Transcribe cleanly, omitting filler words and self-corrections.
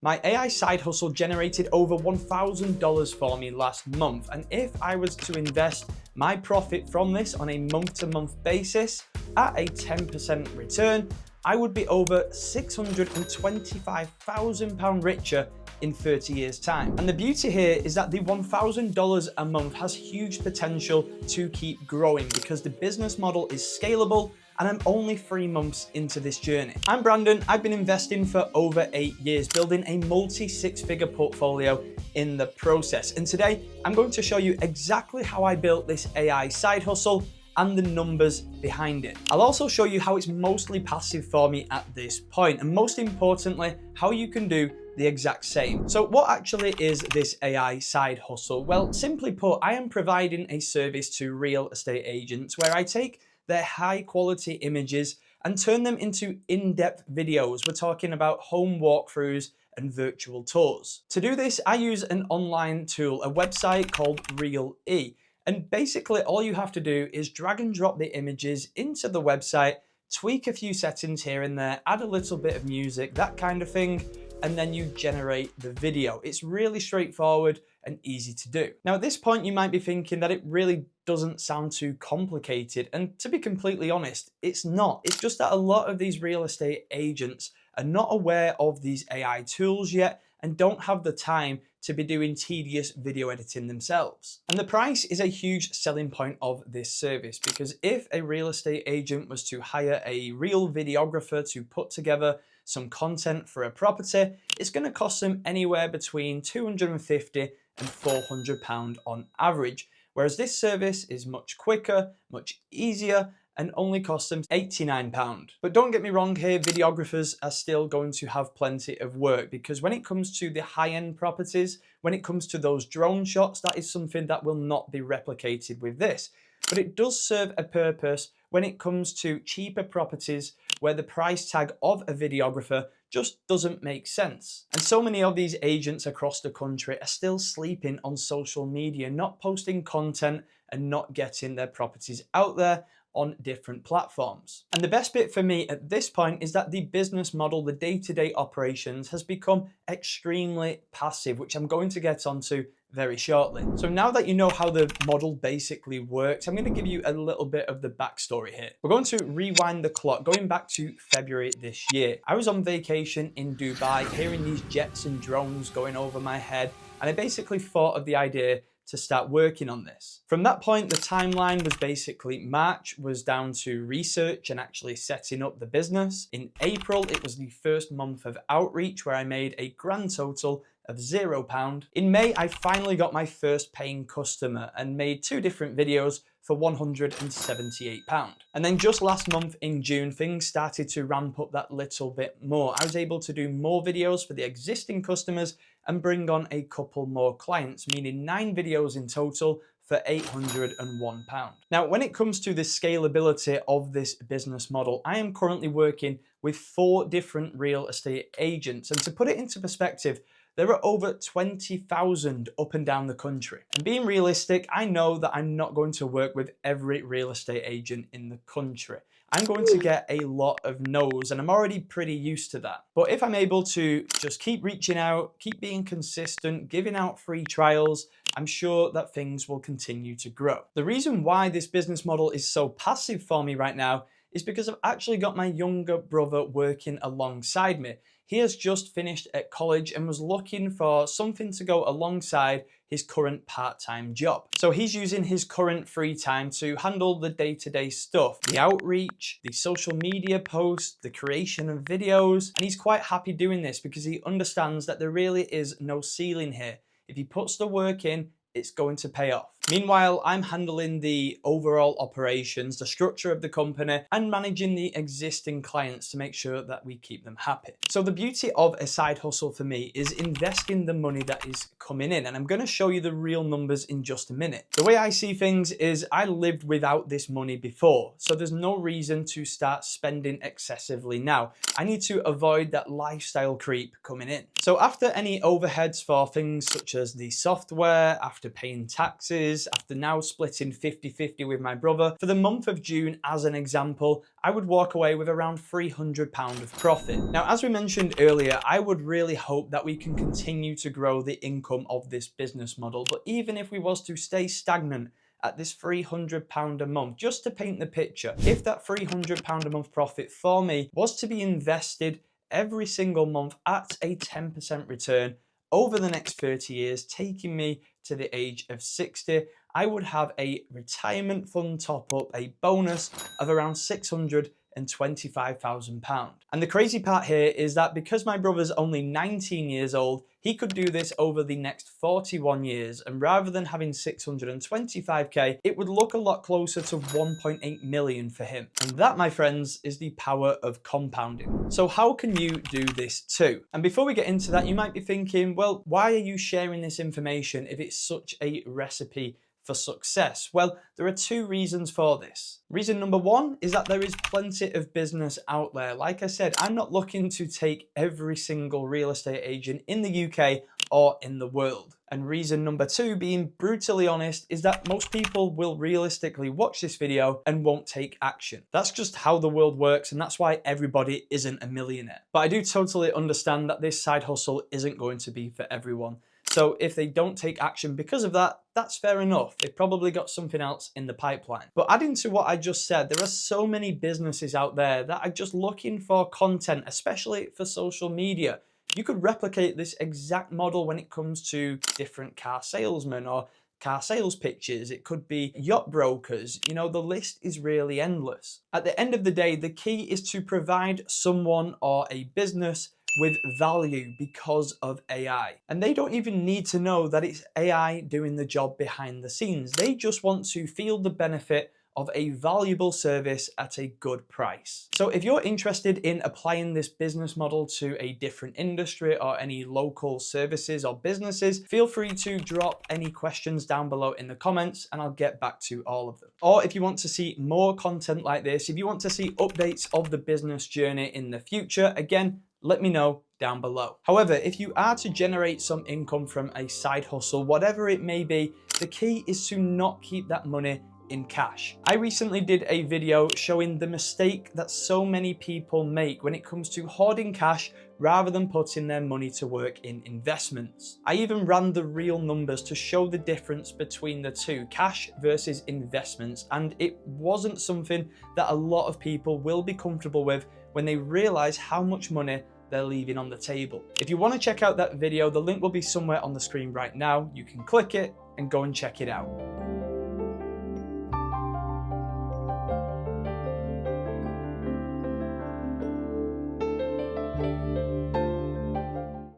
My AI side hustle generated over $1,000 for me last month, and if I was to invest my profit from this on a month-to-month basis at a 10% return, I would be over £625,000 richer in 30 years' time. And the beauty here is that the $1,000 a month has huge potential to keep growing because the business model is scalable, and I'm only 3 months into this journey. I'm Brandon. I've been investing for over 8 years, building a multi-six-figure portfolio in the process. And today, I'm going to show you exactly how I built this AI side hustle and the numbers behind it. I'll also show you how it's mostly passive for me at this point, and most importantly, how you can do the exact same. So what actually is this AI side hustle? Well, simply put, I am providing a service to real estate agents where I take their high quality images and turn them into in-depth videos. We're talking about home walkthroughs and virtual tours. To do this, I use an online tool, a website called Real-E. And basically all you have to do is drag and drop the images into the website, tweak a few settings here and there, add a little bit of music, that kind of thing, and then you generate the video. It's really straightforward and easy to do. Now at this point you might be thinking that it really doesn't sound too complicated, and to be completely honest, it's not. It's just that a lot of these real estate agents are not aware of these AI tools yet and don't have the time to be doing tedious video editing themselves. And the price is a huge selling point of this service, because if a real estate agent was to hire a real videographer to put together some content for a property, it's going to cost them anywhere between £250 and £400 on average. Whereas this service is much quicker, much easier, and only costs them £89. But don't get me wrong here, videographers are still going to have plenty of work, because when it comes to the high-end properties, when it comes to those drone shots, that is something that will not be replicated with this. But it does serve a purpose when it comes to cheaper properties where the price tag of a videographer just doesn't make sense. And so many of these agents across the country are still sleeping on social media, not posting content and not getting their properties out there on different platforms. And the best bit for me at this point is that the business model, the day-to-day operations, has become extremely passive, which I'm going to get onto very shortly. So now that you know how the model basically works, I'm going to give you a little bit of the backstory here. We're going to rewind the clock, going back to February this year. I was on vacation in Dubai, hearing these jets and drones going over my head, and I basically thought of the idea to start working on this. From that point, the timeline was basically March was down to research and actually setting up the business. In April, it was the first month of outreach where I made a grand total of £0. In May, I finally got my first paying customer and made 2 different videos for £178. And then just last month in June, things started to ramp up that little bit more. I was able to do more videos for the existing customers and bring on a couple more clients, meaning 9 videos in total for £801. Now, when it comes to the scalability of this business model, I am currently working with 4 different real estate agents. And to put it into perspective, there are over 20,000 up and down the country. And being realistic, I know that I'm not going to work with every real estate agent in the country. I'm going to get a lot of no's, and I'm already pretty used to that. But if I'm able to just keep reaching out, keep being consistent, giving out free trials, I'm sure that things will continue to grow. The reason why this business model is so passive for me right now is because I've actually got my younger brother working alongside me. He has just finished at college and was looking for something to go alongside his current part-time job. So he's using his current free time to handle the day-to-day stuff, the outreach, the social media posts, the creation of videos, and he's quite happy doing this because he understands that there really is no ceiling here. If he puts the work in, it's going to pay off. Meanwhile, I'm handling the overall operations, the structure of the company, and managing the existing clients to make sure that we keep them happy. So the beauty of a side hustle for me is investing the money that is coming in, and I'm going to show you the real numbers in just a minute. The way I see things is I lived without this money before, so there's no reason to start spending excessively now. I need to avoid that lifestyle creep coming in. So after any overheads for things such as the software, after paying taxes, years, after now splitting 50-50 with my brother, for the month of June as an example, I would walk away with around £300 of profit. Now, as we mentioned earlier, I would really hope that we can continue to grow the income of this business model, but even if we was to stay stagnant at this £300 a month, just to paint the picture, if that £300 a month profit for me was to be invested every single month at a 10% return over the next 30 years, taking me to the age of 60, I would have a retirement fund top up, a bonus of around £625,000. And the crazy part here is that because my brother's only 19 years old, he could do this over the next 41 years. And rather than having 625k, it would look a lot closer to 1.8 million for him. And that, my friends, is the power of compounding. So how can you do this too? And before we get into that, you might be thinking, well, why are you sharing this information if it's such a recipe for success? Well, there are two reasons for this. Reason number one is that there is plenty of business out there. Like I said, I'm not looking to take every single real estate agent in the UK or in the world. And reason number two, being brutally honest, is that most people will realistically watch this video and won't take action. That's just how the world works, and that's why everybody isn't a millionaire. But I do totally understand that this side hustle isn't going to be for everyone. So if they don't take action because of that, that's fair enough. They've probably got something else in the pipeline. But adding to what I just said, there are so many businesses out there that are just looking for content, especially for social media. You could replicate this exact model when it comes to different car salesmen or car sales pitches. It could be yacht brokers. You know, the list is really endless. At the end of the day, the key is to provide someone or a business with value because of AI. And they don't even need to know that it's AI doing the job behind the scenes. They just want to feel the benefit of a valuable service at a good price. So if you're interested in applying this business model to a different industry or any local services or businesses, feel free to drop any questions down below in the comments and I'll get back to all of them. Or if you want to see more content like this, if you want to see updates of the business journey in the future, again, let me know down below. However, if you are to generate some income from a side hustle, whatever it may be, the key is to not keep that money in cash. I recently did a video showing the mistake that so many people make when it comes to hoarding cash rather than putting their money to work in investments. I even ran the real numbers to show the difference between the two, cash versus investments, and it wasn't something that a lot of people will be comfortable with when they realize how much money they're leaving on the table. If you want to check out that video, the link will be somewhere on the screen right now. You can click it and go and check it out.